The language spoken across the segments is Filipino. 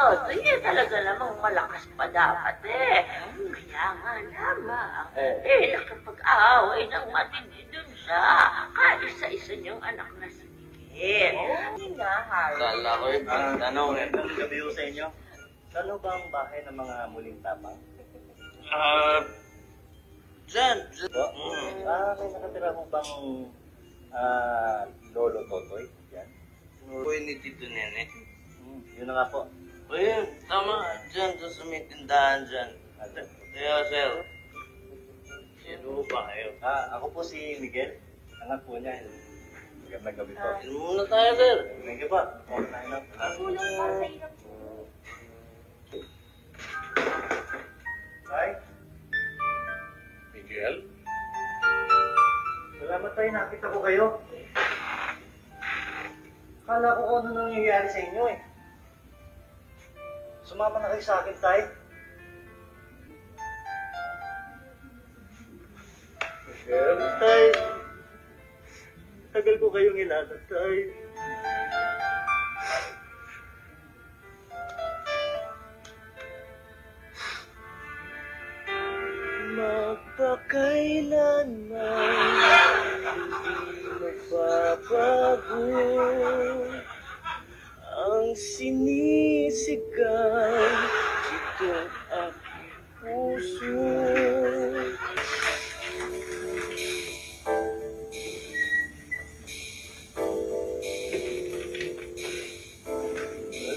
Totoy, talaga namang malakas pa dapat eh. Kaya nga lamang, nakapag-away ng matindi dun sa kaisa-isa niyang anak na si Miguel. Hindi na, Harry. Kala ko yung tanong eh. Magandang gabi ho sa inyo. Saan ho ba ang bahay ng mga muling tapang? Dyan. May nakatira mo bang Lolo Totoy? Yan. Uy, ni Tito Nene. Yun na nga po. Uy, tama. Dyan, sa may tindahan dyan. Kaya, sir. Sino ba kayo? Ako po si Miguel. Anak po niya. Magandang gabi po. Sino muna tayo, sir? Thank you po. Okay na ina. Kulang pa sa iyo. Hi. Miguel? Salamat tayo. Nakita ko kayo. Kala ko kung ano nangyayari sa inyo eh. Sumama na kayo sa akin, Tay. Miguel, Tay. Tagal ko kayong inatag, Tay. Magpakailanman hindi magbabago ang sinisigaw itong aking puso.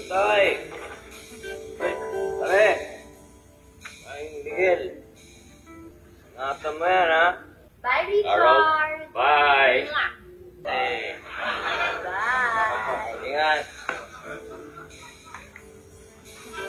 Tay!